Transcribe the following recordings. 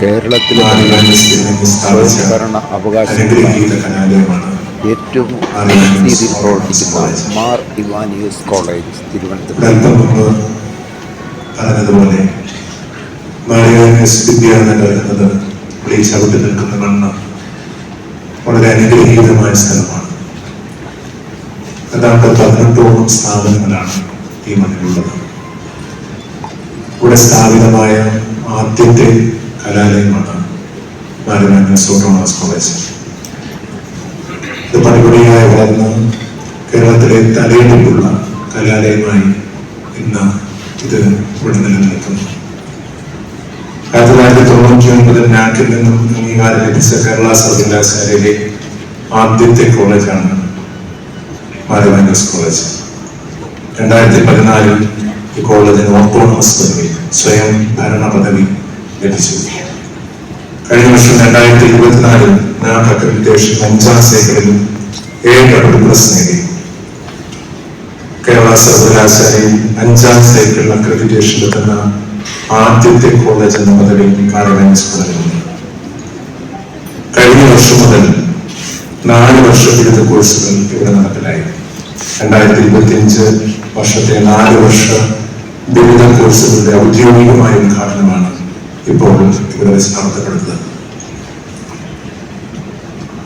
കേരളത്തിലെ സ്വയംഭരണ അവകാശമുള്ള ഏറ്റവും രീതിയിൽ പ്രവർത്തിക്കുന്ന മാർ ഇവാനിയോസ് കോളേജ് തിരുവനന്തപുരം. പറഞ്ഞതുപോലെ വിദ്യാനഗർ ചവിട്ടി നിൽക്കുന്ന മണ്ണ് വളരെ അനുഗ്രഹീതമായ സ്ഥലമാണ്. ഏതാണ്ട് 18ഓളം സ്ഥാപനങ്ങളാണ് ഈ മണ്ണിലുള്ളത്. ഇവിടെ സ്ഥാപിതമായ ആദ്യത്തെ കലാലയമാണ് ഓട്ടോണമസ് കോളേജ്. ഇത് പടിപടിയായി വളർന്ന് കേരളത്തിലെ തലയിലുള്ള കലാലയമായി ഇന്ന് ഇത് ഇവിടെ നിലനിൽക്കുന്നു. 1999 നാക്കിൽ നിന്നും അംഗീകാരം ലഭിച്ച കേരള സർവകലാശാലയിലെ ആദ്യത്തെ കോളേജാണ് കോളേജ്. 2014 ഈ കോളേജിന് ഓട്ടോണമസ് പദവി, സ്വയം ഭരണ പദവി ലഭിച്ചു. കഴിഞ്ഞ വർഷം 2024 നാക് അക്രഡിറ്റേഷൻ 5ാം സൈക്കിളിലും 7+ നേടി. കേരള സർവകലാശാലയിൽ 5ാം സൈക്കിൾ അക്രഡിറ്റേഷൻ എത്തുന്ന ആദ്യത്തെ കോളേജ് എന്ന പദവി കോളേജിനുണ്ട്. കഴിഞ്ഞ വർഷം മുതൽ 4 വർഷ ബിരുദ കോഴ്സുകൾ ഇവിടെ നടപ്പിലായി. 2025 വർഷത്തെ 4 വർഷ ബിരുദ കോഴ്സുകളുടെ ഔദ്യോഗികമായ ഉദ്ഘാടനമാണ് ഇപ്പോൾ ഇവിടെ വെച്ച് നടത്തപ്പെടുന്നത്.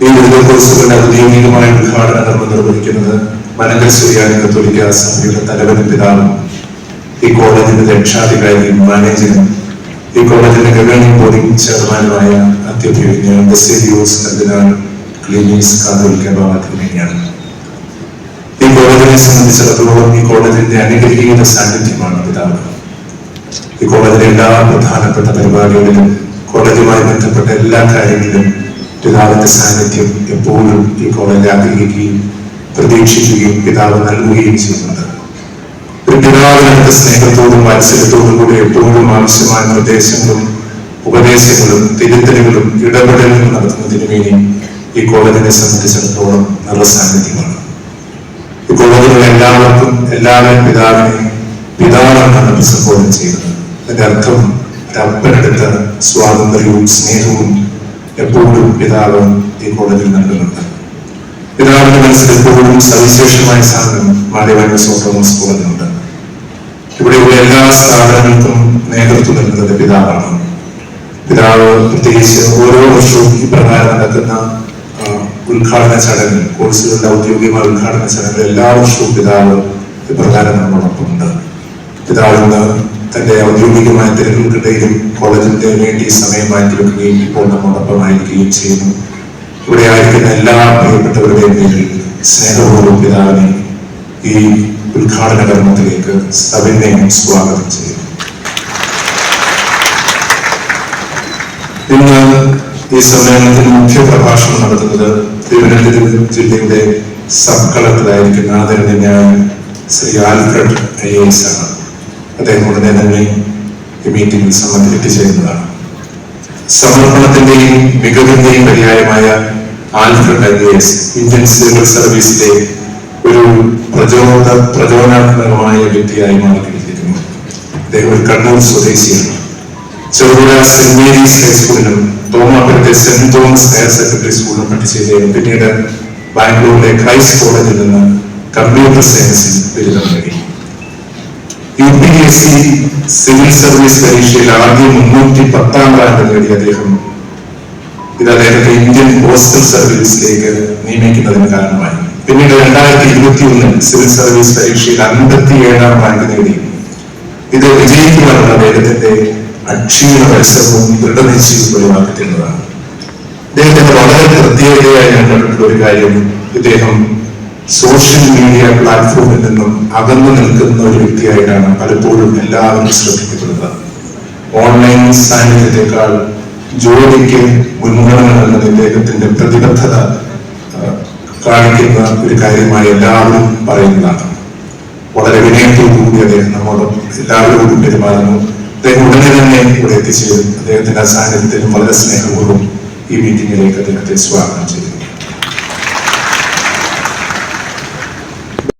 ഈ ബിരുദ കോഴ്സുകളുടെ ഔദ്യോഗികമായ ഉദ്ഘാടനം നിർവഹിക്കുന്നത് മലങ്കര സുറിയാനി കത്തോലിക്ക സഭയുടെ തലവനും പിതാവും ഈ കോളേജിന്റെ രക്ഷാധികാരിയും മാനേജരും ഈ കോളേജിന്റെ ഗവേണിംഗ് ബോർഡ് ചെയർമാനുമായ അത്യഭിജ്ഞ ബസേലിയോസ് കർദിനാൾ ക്ലീമീസ് കാതോലിക്ക ബാവ തിരുമേനിയാണ്. ഈ കോളേജിനെ സംബന്ധിച്ചിടത്തോളം ഈ കോളേജിന്റെ അനുഗ്രഹീത സാന്നിധ്യമാണ് പിതാവ്. ഈ കോളേജിലെ എല്ലാ പ്രധാനപ്പെട്ട പരിപാടികളിലും കോളേജുമായി ബന്ധപ്പെട്ട എല്ലാ കാര്യങ്ങളിലും പിതാവിന്റെ സാന്നിധ്യം എപ്പോഴും ഈ കോളേജ് ആഗ്രഹിക്കുകയും പ്രതീക്ഷിക്കുകയും പിതാവ് നൽകുകയും ചെയ്യുന്നുണ്ട്. ഒരു പിതാവിനടുത്ത സ്നേഹത്തോടും വാത്സല്യത്തോടും കൂടി എപ്പോഴും ആവശ്യമായ നിർദ്ദേശങ്ങളും ഉപദേശങ്ങളും തിരുത്തലുകളും ഇടപെടലുകളും നടത്തുന്നതിന് വേണ്ടി ഈ കോളേജിനെ സംബന്ധിച്ചിടത്തോളം നല്ല സാന്നിധ്യമാണ്. ഈ കോളേജിലുള്ള എല്ലാവർക്കും എല്ലാവരും പിതാവാണ് അഭിസംബോധന ചെയ്യുന്നത്. അതിന്റെ അർത്ഥം ഒരപ്പനെടുത്ത സ്വാതന്ത്ര്യവും സ്നേഹവും എപ്പോഴും പിതാവ് ഈ കോളേജിൽ നൽകുന്നുണ്ട്. പിതാവിന്റെ മനസ്സിൽ എപ്പോഴും സവിശേഷമായ സാധനം ഓട്ടോണമസ് കോളേജിനുണ്ട്. ഇവിടെയുള്ള എല്ലാ സ്ഥാപനങ്ങൾക്കും നേതൃത്വം നൽകുന്നത് പിതാവാണ്. പിതാവ് പ്രത്യേകിച്ച് ഓരോ വർഷവും ഈ പ്രകാരം നടക്കുന്ന ഉദ്ഘാടന ചടങ്ങ്, കോഴ്സുകളുടെ ഔദ്യോഗികമായ ഉദ്ഘാടന ചടങ്ങ് എല്ലാ വർഷവും പിതാവ് ഇപ്രകാരം നമ്മളോടൊപ്പമുണ്ട്. പിതാവിന് തന്റെ ഔദ്യോഗികമായ തിരക്കുകൾക്കിടയിലും കോളേജിന്റെ വേണ്ടി സമയം മാറ്റിവെക്കുകയും ഇപ്പോൾ നമ്മോടൊപ്പമായിരിക്കുകയും ചെയ്യുന്നു. ഇവിടെ ആയിരിക്കുന്ന എല്ലാ പ്രിയപ്പെട്ടവരുടെയും പേരിൽ സ്നേഹപൂർവ്വം പിതാവിനെ ഈ ഉദ്ഘാടന കർമ്മത്തിലേക്ക് സവിനയം സ്വാഗതം ചെയ്യുന്നു. ഇന്ന് ഈ സമ്മേളനത്തിൽ മുഖ്യ പ്രഭാഷണം നടത്തുന്നത് തിരുവനന്തപുരം ജില്ലയുടെ സബ് കളക്ടറായിരിക്കുന്ന ആദരണീയനായ ശ്രീ ആൽഫ്രഡ് IAS ആണ്. അദ്ദേഹം ഉടനെ തന്നെ ഈ മീറ്റിംഗിൽ എത്തിച്ചേരുന്നതാണ്. സമർപ്പണത്തിന്റെയും മികവിന്റെയും പര്യായമായ ആൽഫ്രഡ് IAS ഇന്ത്യൻ സിവിൽ സർവീസിലെ ഒരു പ്രചോദനാത്മകമായ വ്യക്തിയായി മാറിയിരിക്കുന്നു. അദ്ദേഹം ഒരു കണ്ണൂർ സ്വദേശിയാണ്. ചെറുപുഴ സെന്റ് മേരീസ് ഹൈസ്കൂളിലും തോമാപുരത്തെ സെന്റ് തോമസ് ഹയർ സെക്കൻഡറി സ്കൂളിലും പഠിച്ചതിനും പിന്നീട് ബാംഗ്ലൂരിലെ ക്രൈസ്റ്റ് കോളേജിൽ നിന്ന് കമ്പ്യൂട്ടർ സയൻസിൽ ബിരുദം നേടി. UPSC സിവിൽ സർവീസ് പരീക്ഷയിൽ ആദ്യം 310ാം റാങ്ക് നേടിയ അദ്ദേഹം ഇത് അദ്ദേഹത്തെ ഇന്ത്യൻ പോസ്റ്റൽ സർവീസിലേക്ക് നിയമിക്കുന്നതിന് കാരണമായി. പിന്നീട് 2021 സിവിൽ സർവീസ് പരീക്ഷയിൽ 57ാം റാങ്ക് നേടി. ഇത് വിജയിക്കുവാനുള്ള അദ്ദേഹത്തിന്റെ അക്ഷീണ പരിശ്രമവും ദൃഢനിശ്ചയവും വെളിവാക്കിയിട്ടുള്ളതാണ്. അദ്ദേഹത്തിന്റെ വളരെ പ്രത്യേകതയായി ഞാൻ കണ്ടിട്ടുള്ള ഒരു കാര്യം, ഇദ്ദേഹം സോഷ്യൽ മീഡിയ പ്ലാറ്റ്ഫോമിൽ നിന്നും അകന്നു നിൽക്കുന്ന ഒരു വ്യക്തിയായിട്ടാണ് പലപ്പോഴും എല്ലാവരും ശ്രദ്ധിക്കപ്പെടുന്നത്. ഓൺലൈൻ സാന്നിധ്യത്തെക്കാൾ ജോലിക്ക് മുൻഗണന നൽകുന്ന ഇദ്ദേഹത്തിന്റെ പ്രതിബദ്ധത കാണിക്കുന്ന ഒരു കാര്യമായി എല്ലാവരും പറയുന്നതാണ്. വളരെ വിനയത്തോടുകൂടി അദ്ദേഹം നമ്മോടൊപ്പം എല്ലാവരോടും പെരുമാറുന്നു. അദ്ദേഹം ഉടനെ തന്നെ ഇവിടെ എത്തിച്ചേരും. അദ്ദേഹത്തിന്റെ സാന്നിധ്യത്തിലും വളരെ സ്നേഹപൂർവ്വം ഈ മീറ്റിംഗിലേക്ക് അദ്ദേഹത്തെ സ്വാഗതം ചെയ്തു.